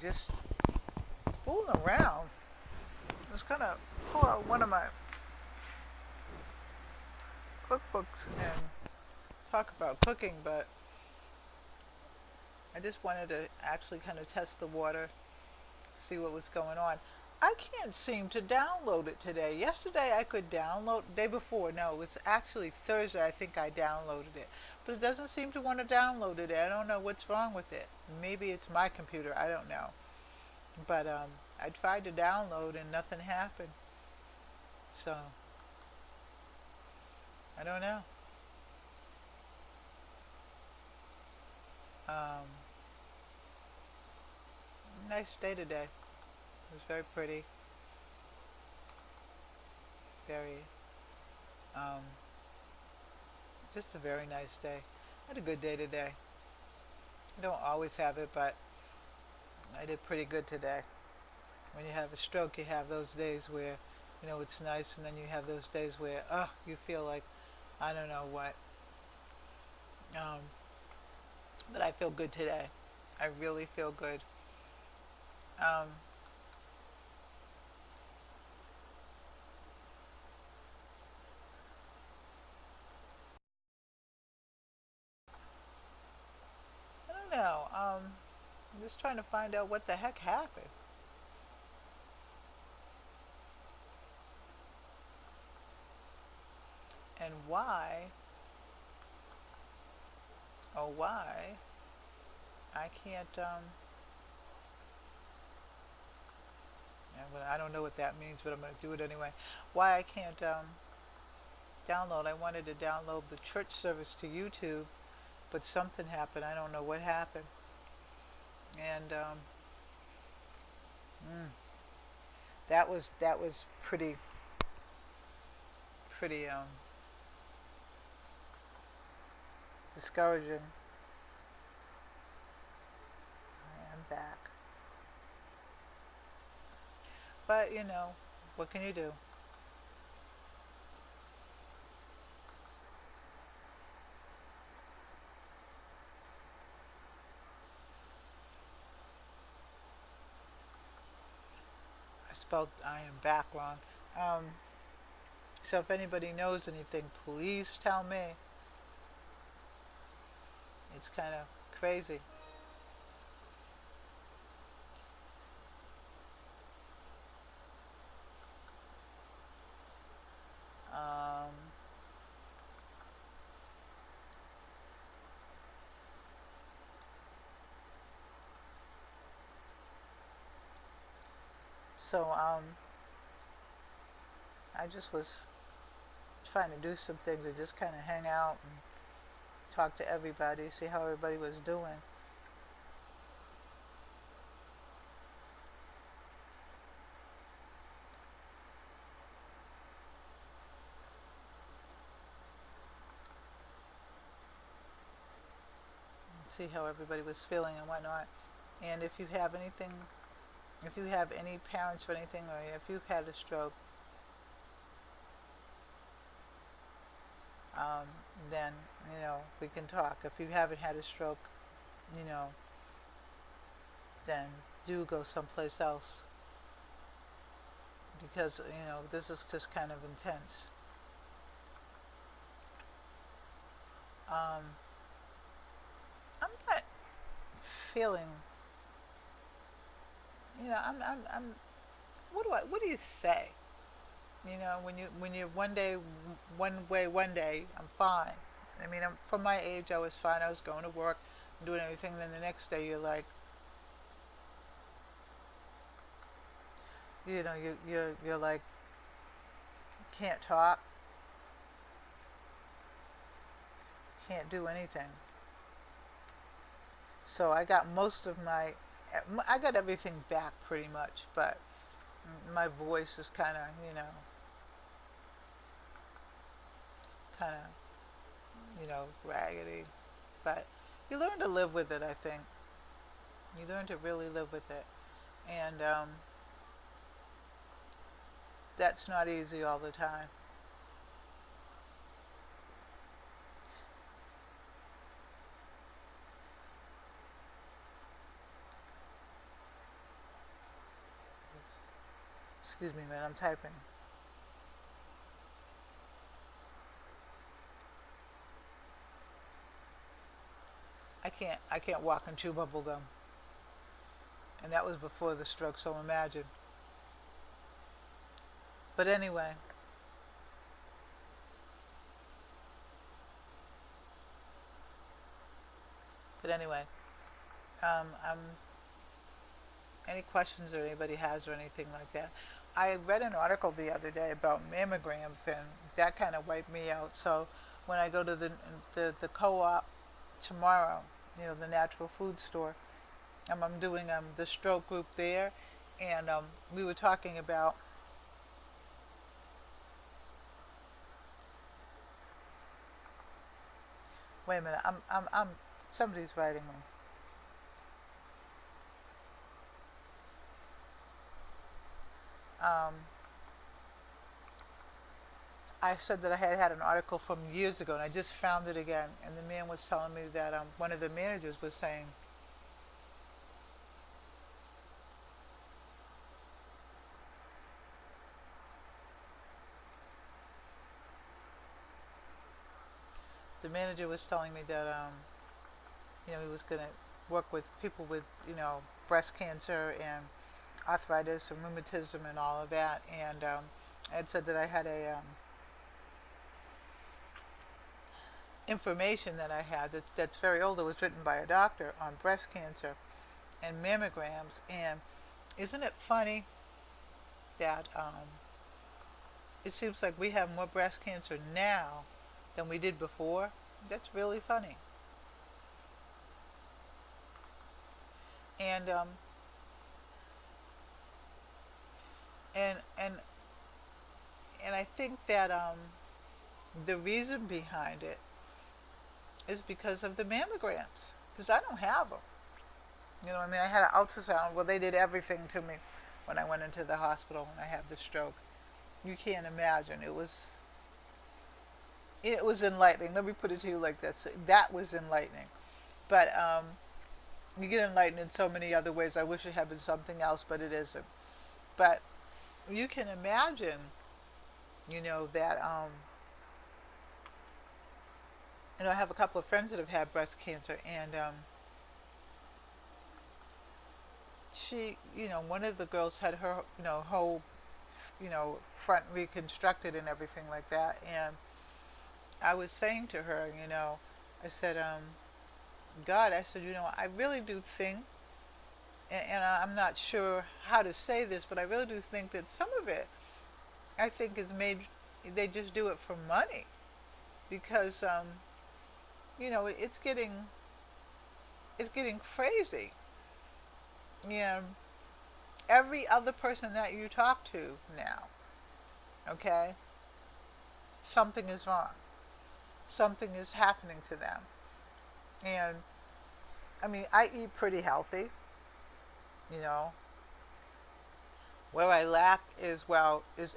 just fooling around. I was gonna pull out one of my cookbooks and talk about cooking, but I just wanted to actually kind of test the water, see what was going on. I can't seem to download it today. Yesterday I could download, day before, no, it was actually Thursday I think I downloaded it. But it doesn't seem to want to download it. I don't know what's wrong with it. Maybe it's my computer, I don't know. But I tried to download and nothing happened. So, I don't know. Um, Nice day today. It was very pretty. Very, um, just a very nice day. I had a good day today. I don't always have it, but I did pretty good today. When you have a stroke, you have those days where, it's nice, and then you have those days where, you feel like, I don't know what. Um, but I feel good today. I really feel good. Um, I don't know. I'm just trying to find out what the heck happened and why I can't. I don't know what that means, but I'm going to do it anyway. Why I can't download? I wanted to download the church service to YouTube, but something happened. I don't know what happened, and mm, that was pretty discouraging. I'm back, but what can you do? I spelled I am back wrong. Um, so if anybody knows anything, please tell me. It's kind of crazy. Um, so I just was trying to do some things and just kind of hang out and talk to everybody, see how everybody was doing. See how everybody was feeling and whatnot. And if you have anything, if you have any parents or anything, or if you've had a stroke, um, then we can talk. If you haven't had a stroke, you know, then do go someplace else because this is just kind of intense. Um, I'm not feeling, I'm. What do you say? When you're one day one way one day, I'm fine. I mean, from my age, I was fine. I was going to work, doing everything. Then the next day, you're like, you're like, can't talk, can't do anything. So I got everything back pretty much, but my voice is kind of, raggedy. But you learn to live with it. I think you learn to really live with it, and that's not easy all the time. Excuse me, man, I'm typing. I can't walk and chew bubble gum. And that was before the stroke, so imagine. But anyway, but anyway, I'm any questions or anybody has or anything like that. I read an article the other day about mammograms, and that kind of wiped me out. So when I go to the co-op tomorrow, the natural food store, I'm doing the stroke group there, and we were talking about. Wait a minute, I'm somebody's writing me. Um, I said that I had had an article from years ago, and I just found it again. And the man was telling me that one of the managers was saying, the manager was telling me that he was going to work with people with breast cancer and arthritis and rheumatism and all of that. And I had said that I had a information that I had that's very old. It was written by a doctor on breast cancer and mammograms. And isn't it funny that it seems like we have more breast cancer now than we did before? That's really funny. And and and and I think that the reason behind it is because of the mammograms. Because I don't have them. I mean, I had an ultrasound. Well, they did everything to me when I went into the hospital when I had the stroke. You can't imagine. It was enlightening. Let me put it to you like this. That was enlightening. But you get enlightened in so many other ways. I wish it had been something else, but it isn't. But you can imagine, that I have a couple of friends that have had breast cancer, and one of the girls had her, whole, front reconstructed and everything like that. And I was saying to her, I said, God, I said, I really do think, and I'm not sure how to say this, but I really do think that some of it, I think, is made, they just do it for money. Because, it's getting crazy. And every other person that you talk to now, okay, something is wrong. Something is happening to them. And I mean, I eat pretty healthy, you know. Where I lack is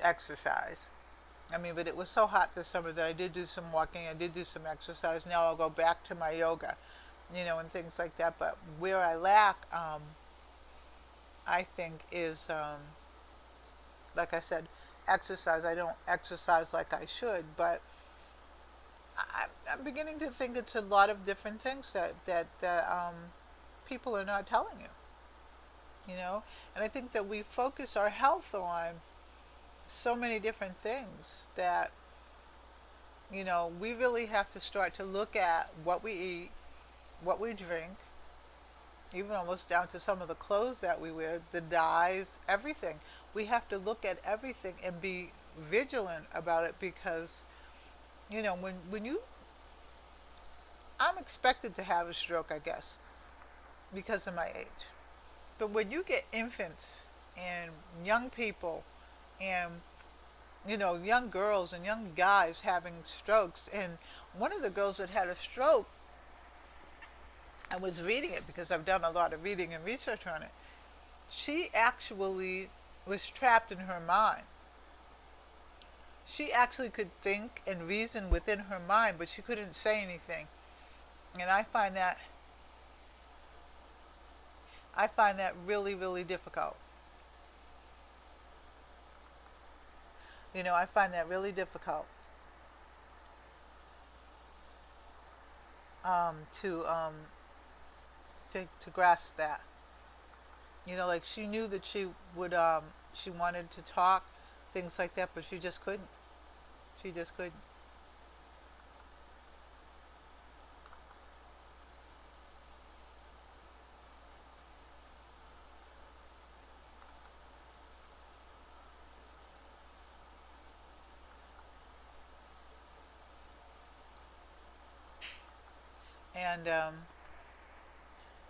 exercise. I mean, but it was so hot this summer that I did do some walking, I did do some exercise. Now I'll go back to my yoga, and things like that. But where I lack, I think, is, like I said, exercise. I don't exercise like I should, but I'm beginning to think it's a lot of different things that people are not telling you. And I think that we focus our health on so many different things that we really have to start to look at what we eat, what we drink, even almost down to some of the clothes that we wear, the dyes, everything. We have to look at everything and be vigilant about it, because when you I'm expected to have a stroke, I guess, because of my age. But when you get infants and young people and young girls and young guys having strokes, and one of the girls that had a stroke, I was reading it because I've done a lot of reading and research on it. She actually was trapped in her mind. She actually could think and reason within her mind, but she couldn't say anything. And I find that really, really difficult. I find that really difficult to to grasp that. Like she knew that she would she wanted to talk, things like that, but she just couldn't. She just couldn't. And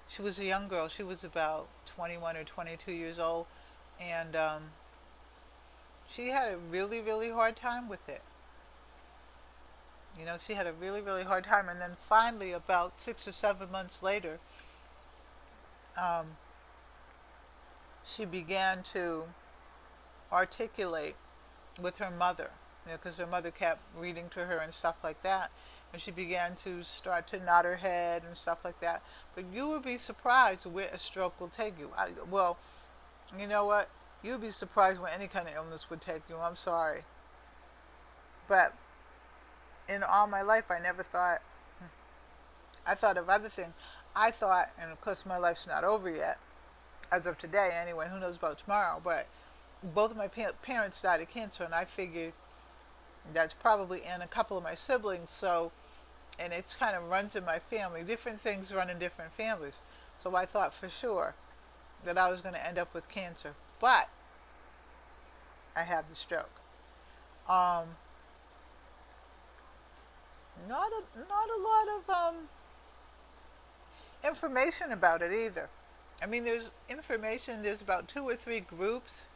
she was a young girl. She was about 21 or 22 years old, and she had a really, really hard time with it. She had a really, really hard time. And then finally, about 6 or 7 months later, um, she began to articulate with her mother, because her mother kept reading to her and stuff like that. And she began to start to nod her head and stuff like that. But you would be surprised where a stroke will take you. Well, you know what? You would be surprised where any kind of illness would take you. I'm sorry. But in all my life, I never thought, I thought of other things. I thought, and of course my life's not over yet, as of today anyway, who knows about tomorrow, but both of my parents died of cancer, and I figured that's probably in a couple of my siblings, so, and it's kind of runs in my family. Different things run in different families. So I thought for sure that I was going to end up with cancer. But I had the stroke. Um, not a lot of information about it either. I mean, there's information. There's about 2 or 3 groups,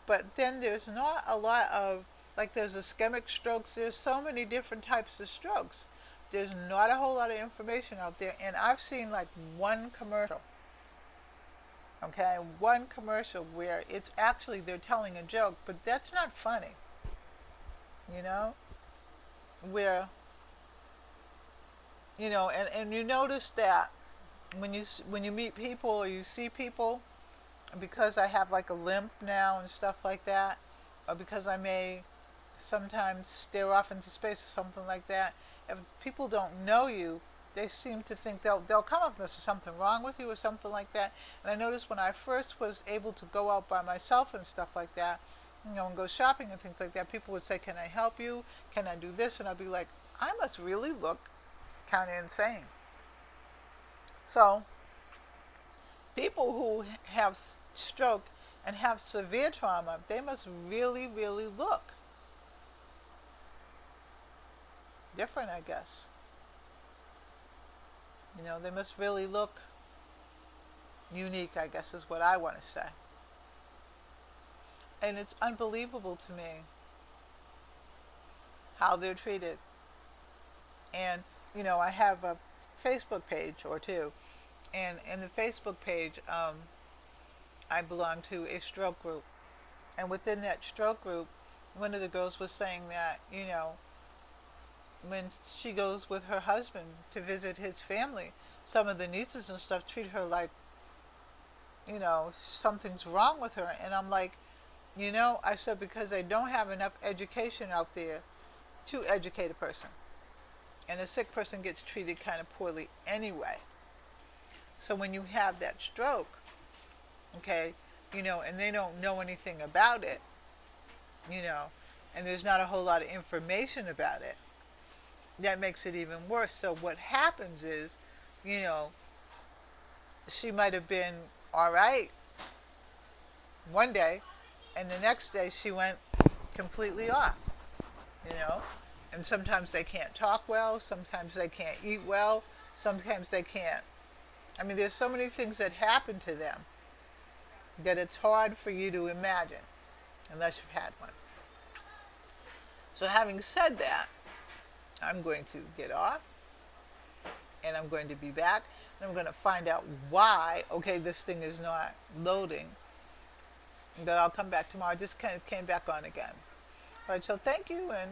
but then there's not a lot of, like, there's ischemic strokes. There's so many different types of strokes. There's not a whole lot of information out there, and I've seen like one commercial. Okay, one commercial where it's actually they're telling a joke, but that's not funny. You know, where and you notice that when you meet people or you see people, because I have like a limp now and stuff like that, or because I may sometimes stare off into space or something like that. If people don't know you, they seem to think they'll come up with something wrong with you or something like that. And I noticed when I first was able to go out by myself and stuff like that, and go shopping and things like that, people would say, "Can I help you? Can I do this?" And I'd be like, "I must really look kind of insane." So people who have stroke and have severe trauma, they must really, really look different, I guess. They must really look unique, I guess is what I want to say. And it's unbelievable to me how they're treated. And, I have a Facebook page or two. And in the Facebook page, I belong to a stroke group. And within that stroke group, one of the girls was saying that, when she goes with her husband to visit his family, some of the nieces and stuff treat her like, something's wrong with her. And I'm like, I said, because they don't have enough education out there to educate a person. And a sick person gets treated kind of poorly anyway. So when you have that stroke, okay, and they don't know anything about it, you know, and there's not a whole lot of information about it, that makes it even worse. So what happens is, you know, she might have been all right one day, and the next day she went completely off, you know. And sometimes they can't talk well, sometimes they can't eat well, sometimes they can't. I mean, there's so many things that happen to them that it's hard for you to imagine unless you've had one. So having said that, I'm going to get off and I'm going to be back and I'm going to find out why, okay, this thing is not loading. Then I'll come back tomorrow. I just kind of came back on again. All right, so thank you and